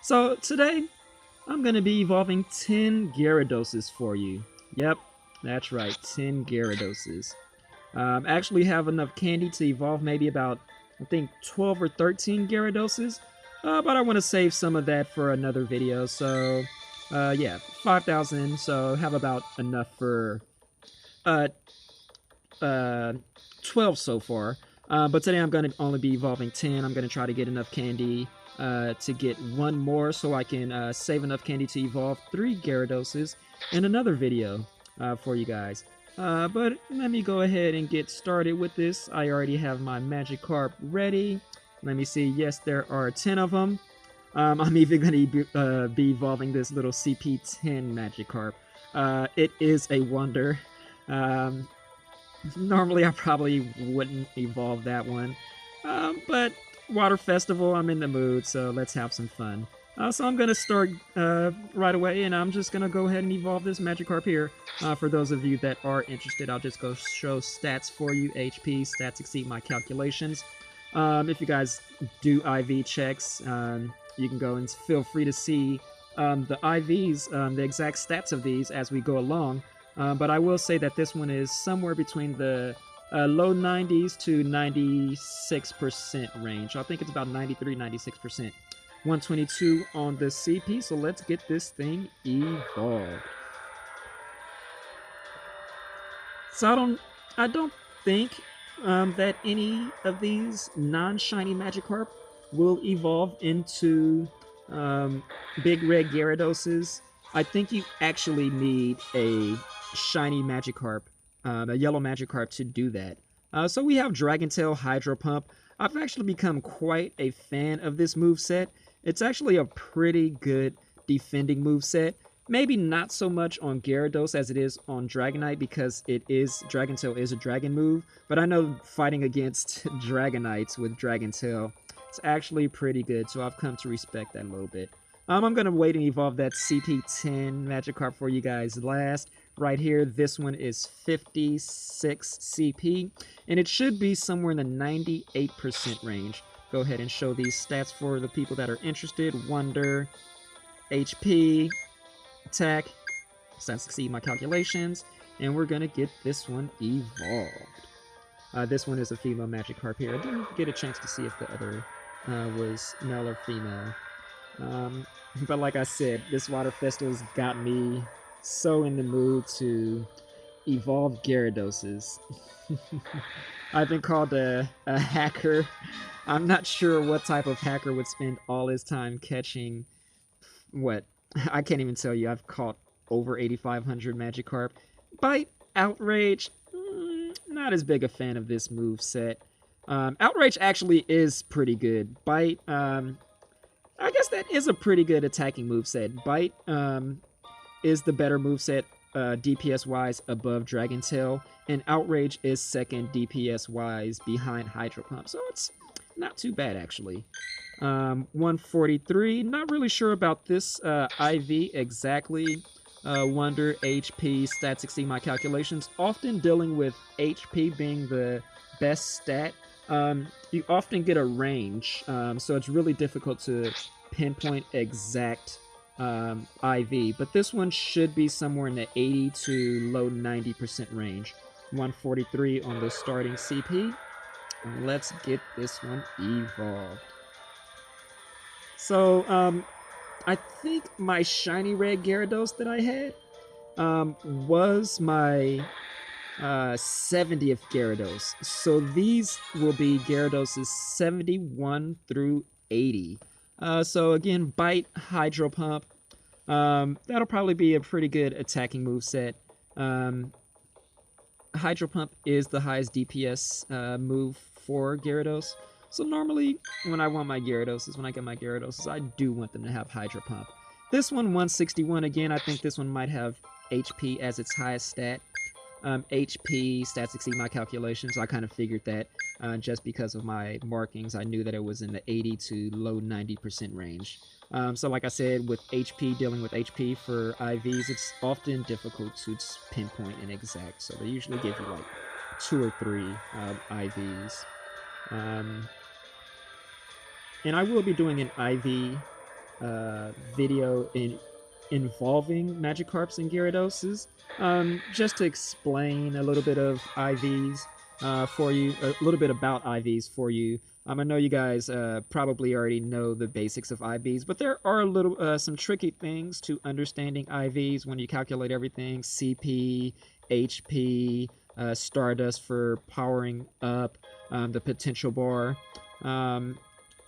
So today, I'm going to be evolving 10 Gyarados for you. Yep, that's right, 10 Gyarados. Actually have enough candy to evolve maybe about, I think, 12 or 13 Gyarados. But I want to save some of that for another video. So, yeah, 5,000. So have about enough for uh, uh, 12 so far. But today I'm going to only be evolving 10. I'm going to try to get enough candy to get one more so I can save enough candy to evolve 3 Gyarados in another video for you guys. But let me go ahead and get started with this. I already have my Magikarp ready. Let me see. Yes, there are 10 of them. I'm even going to be evolving this little CP10 Magikarp. It is a wonder. Um, Normally, I probably wouldn't evolve that one. But Water Festival, I'm in the mood, so let's have some fun. So I'm going to start right away, and I'm just going to go ahead and evolve this Magikarp here. For those of you that are interested, I'll just go show stats for you. HP, stats exceed my calculations. If you guys do IV checks, you can go and feel free to see the IVs, the exact stats of these as we go along. But I will say that this one is somewhere between the low 90s to 96% range. I think it's about 93, 96%. 122 on the CP, so let's get this thing evolved. So I don't think that any of these non-shiny Magikarp will evolve into um, Big Red Gyarados. I think you actually need a shiny Magikarp, a yellow Magikarp to do that. So we have Dragon Tail, Hydro Pump. I've actually become quite a fan of this move set. It's actually a pretty good defending move set. Maybe not so much on Gyarados as it is on Dragonite because Dragon Tail is a dragon move, but I know fighting against Dragonites with Dragon Tail, it's actually pretty good, so I've come to respect that a little bit. I'm going to wait and evolve that CP10 Magikarp for you guys last. Right here, this one is 56 CP, and it should be somewhere in the 98% range. Go ahead and show these stats for the people that are interested. Wonder, HP, attack, stats exceed my calculations, and we're gonna get this one evolved. This one is a female Magikarp here. I didn't get a chance to see if the other was male or female. But like I said, this Water Festival's got me so in the mood to evolve Gyarados. I've been called a hacker. I'm not sure what type of hacker would spend all his time catching what I can't even tell you. I've caught over 8,500 Magikarp. Bite, Outrage, not as big a fan of this move set. Outrage actually is pretty good. Bite, I guess that is a pretty good attacking move set. Bite is the better move set DPS wise above Dragon Tail, and Outrage is second DPS wise behind Hydro Pump. So it's not too bad actually. 143. Not really sure about this IV exactly. Wonder, HP, stats exceed my calculations. Often dealing with HP being the best stat. You often get a range, so it's really difficult to pinpoint exact IV. But this one should be somewhere in the 80 to low 90% range. 143 on the starting CP. Let's get this one evolved. So, I think my shiny red Gyarados that I had was my 70th Gyarados. So these will be Gyarados' 71 through 80. So again, Bite, Hydro Pump. That'll probably be a pretty good attacking move set. Hydro Pump is the highest DPS move for Gyarados. So normally, when I want my Gyarados, when I get my Gyarados, I do want them to have Hydro Pump. This one, 161, again, I think this one might have HP as its highest stat. HP stats exceed my calculations, so I kind of figured that just because of my markings. I knew that it was in the 80 to low 90% range. So like I said, with HP, dealing with HP for IVs, it's often difficult to pinpoint an exact, so they usually give you like 2 or 3 IVs. And I will be doing an IV video involving Magikarps and Gyarados, just to explain a little bit of IVs for you, a little bit about IVs for you. I know you guys probably already know the basics of IVs, but there are some tricky things to understanding IVs when you calculate everything: CP, HP, Stardust for powering up, the potential bar.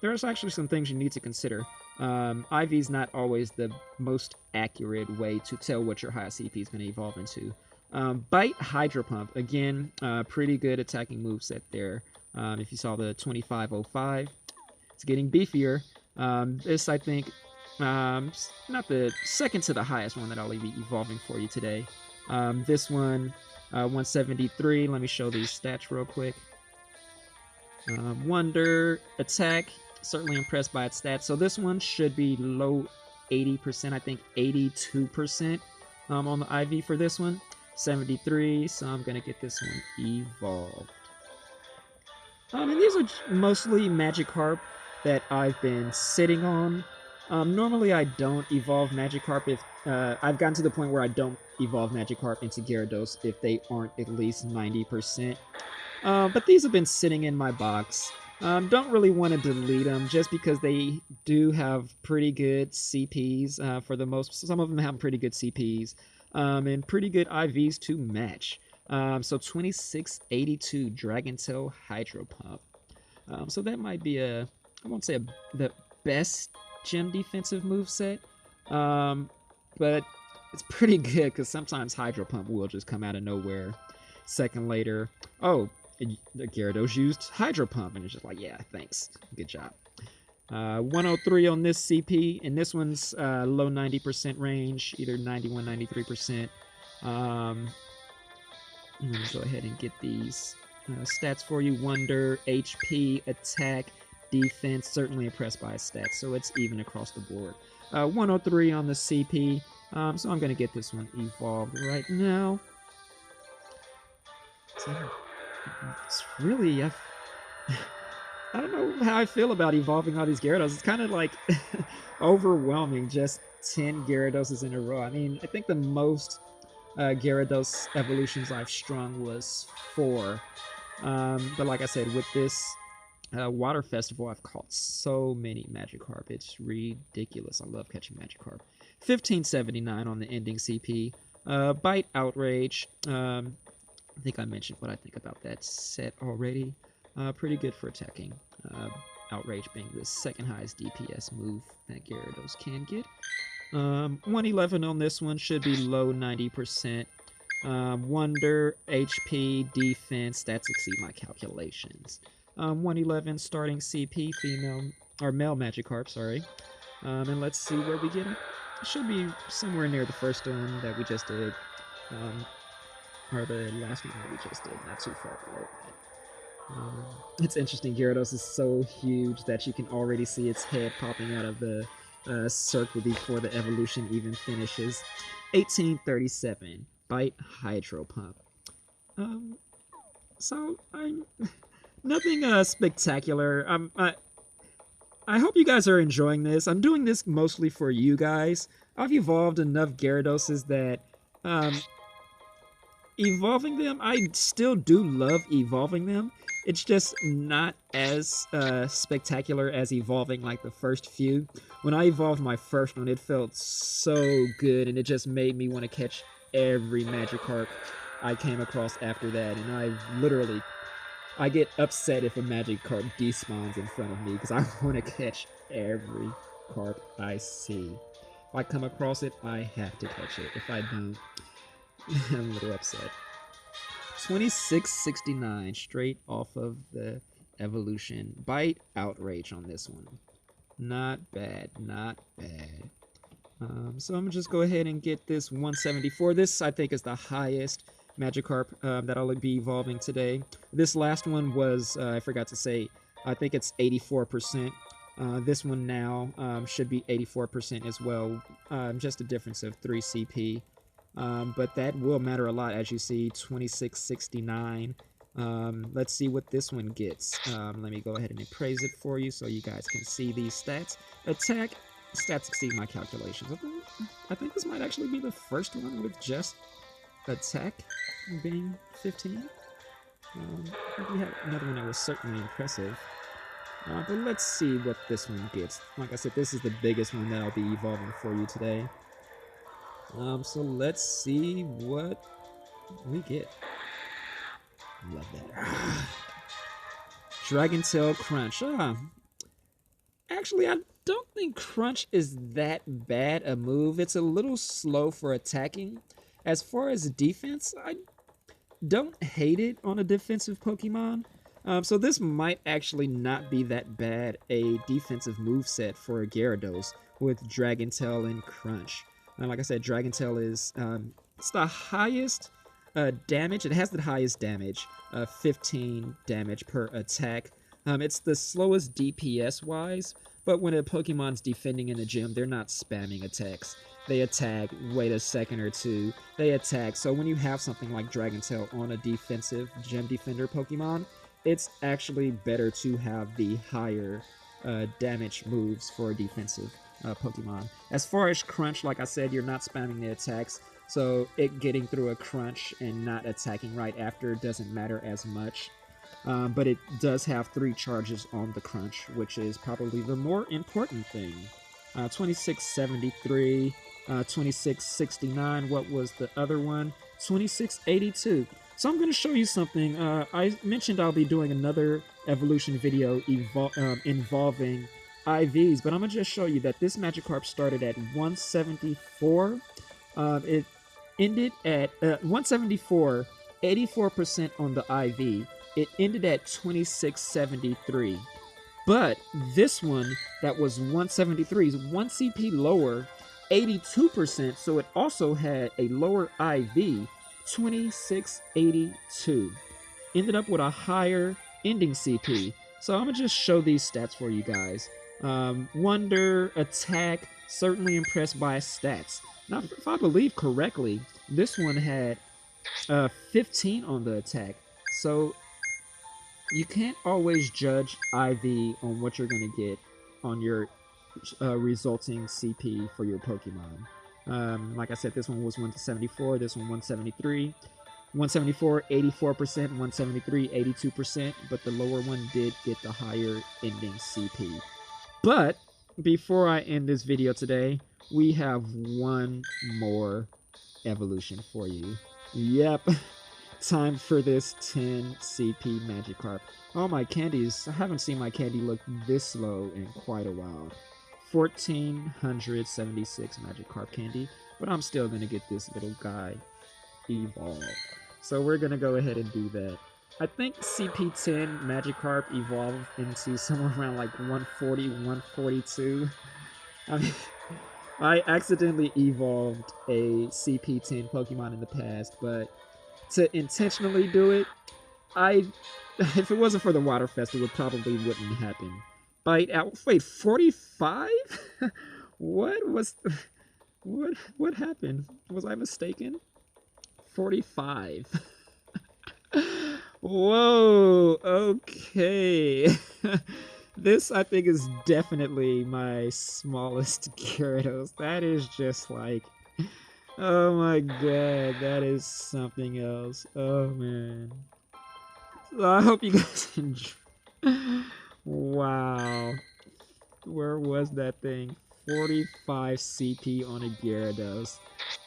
There's actually some things you need to consider. IV is not always the most accurate way to tell what your highest CP is going to evolve into. Bite Hydro Pump, again, pretty good attacking moveset there. If you saw the 2505, it's getting beefier. This, I think, not the second to the highest one that I'll be evolving for you today. This one, 173. Let me show these stats real quick. Wonder, attack, certainly impressed by its stats. So this one should be low 80%, I think 82% on the IV for this one. 73, so I'm going to get this one evolved. And these are mostly Magikarp that I've been sitting on. Normally I don't evolve Magikarp if... I've gotten to the point where I don't evolve Magikarp into Gyarados if they aren't at least 90%. But these have been sitting in my box. Don't really want to delete them just because they do have pretty good CPs for the most. Some of them have pretty good CPs and pretty good IVs to match. So 2682 Dragon Tail Hydro Pump. So that might be I won't say the best gym defensive moveset, but it's pretty good because sometimes Hydro Pump will just come out of nowhere. Second later, oh, the Gyarados used Hydro Pump, and it's just like, yeah, thanks, good job. 103 on this CP, and this one's low 90% range, either 91, 93%. I'm gonna go ahead and get these stats for you. Wonder, HP, attack, defense, certainly impressed by its stats, so it's even across the board. 103 on the CP, so I'm gonna get this one evolved right now. So, it's really, I don't know how I feel about evolving all these Gyarados. It's kind of like overwhelming, just 10 Gyaradoses in a row. I mean, I think the most Gyarados evolutions I've strung was 4. But like I said, with this Water Festival, I've caught so many Magikarp. It's ridiculous. I love catching Magikarp. 1579 on the ending CP. Bite, Outrage. I think I mentioned what I think about that set already. Pretty good for attacking. Outrage being the second highest DPS move that Gyarados can get. 111 on this one, should be low 90%. Wonder, HP, defense, that's exceed my calculations. 111 starting CP, female, or male Magikarp, sorry. And let's see where we get him. It should be somewhere near the first one that we just did. Or the last one that we just did, not too far below that. It's interesting, Gyarados is so huge that you can already see its head popping out of the circle before the evolution even finishes. 1837, Bite Hydro Pump. So, I'm... nothing spectacular. I hope you guys are enjoying this. I'm doing this mostly for you guys. I've evolved enough Gyaradoses that... evolving them, I still do love evolving them. It's just not as spectacular as evolving like the first few. When I evolved my first one, it felt so good, and it just made me want to catch every Magikarp I came across after that. And I get upset if a Magikarp despawns in front of me because I want to catch every carp I see. If I come across it, I have to catch it. If I don't, I'm a little upset. 2669, straight off of the evolution. Bite, Outrage on this one. Not bad, not bad. So I'm gonna just go ahead and get this 174. This, I think, is the highest Magikarp that I'll be evolving today. This last one was, I forgot to say, I think it's 84%. This one now should be 84% as well. Just a difference of 3 CP. But that will matter a lot, as you see, 2669. Let's see what this one gets. Let me go ahead and appraise it for you so you guys can see these stats. Attack, stats exceed my calculations. I think this might actually be the first one with just attack being 15. I think we had another one that was certainly impressive. But let's see what this one gets. Like I said, this is the biggest one that I'll be evolving for you today. So let's see what we get. Love that. Dragon Tail Crunch. Actually, I don't think Crunch is that bad a move. It's a little slow for attacking. As far as defense, I don't hate it on a defensive Pokemon. So this might actually not be that bad a defensive moveset for a Gyarados with Dragon Tail and Crunch. Like I said, Dragon Tail is it's the highest damage. It has the highest damage, 15 damage per attack. It's the slowest DPS-wise, but when a Pokemon's defending in the gym, they're not spamming attacks. They attack, wait a second or two, they attack. So when you have something like Dragon Tail on a defensive gym defender Pokemon, it's actually better to have the higher damage moves for a defensive Pokemon. As far as Crunch, like I said, you're not spamming the attacks, so it getting through a Crunch and not attacking right after doesn't matter as much. But it does have 3 charges on the Crunch, which is probably the more important thing. 2673, 2669, what was the other one? 2682. So I'm going to show you something. I mentioned I'll be doing another evolution video involving IVs, but I'm going to just show you that this Magikarp started at 174. It ended at 174, 84% on the IV. It ended at 2673. But this one that was 173 is 1 CP lower, 82%, so it also had a lower IV, 2682. Ended up with a higher ending CP. So I'm going to just show these stats for you guys. Wonder, attack, certainly impressed by stats. Now, if I believe correctly, this one had 15 on the attack. So you can't always judge IV on what you're going to get on your resulting CP for your Pokemon. Like I said, this one was 174, this one 173. 174, 84%, 173, 82%, but the lower one did get the higher ending CP. But before I end this video today, we have one more evolution for you. Yep. Time for this 10 CP Magikarp. Oh, my candies. I haven't seen my candy look this slow in quite a while. 1476 Magikarp candy, but I'm still going to get this little guy evolved. So we're going to go ahead and do that. I think CP10 Magikarp evolved into somewhere around like 140, 142. I mean, I accidentally evolved a CP10 Pokemon in the past, but to intentionally do it, if it wasn't for the Water Festival, it probably wouldn't happen. Wait, 45? What happened? Was I mistaken? 45. Whoa, okay. This, I think, is definitely my smallest Gyarados. That is just like... Oh my god, that is something else. Oh man. So I hope you guys enjoy. Wow. Where was that thing? 45 CP on a Gyarados.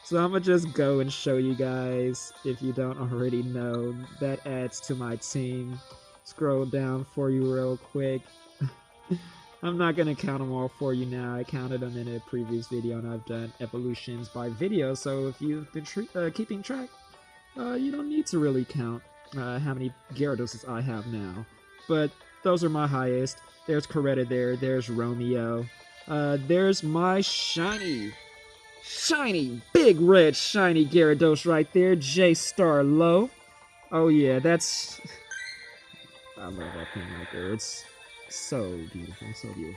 So I'm gonna just go and show you guys, if you don't already know. That adds to my team. Scroll down for you real quick. I'm not going to count them all for you now. I counted them in a previous video, and I've done evolutions by video, so if you've been keeping track, you don't need to really count how many Gyaradoses I have now. But those are my highest. There's Coretta there. There's Romeo. There's my shiny, big red shiny Gyarados right there. J-Star Low. Oh yeah, that's... I love that thing right there. It's so beautiful, so beautiful.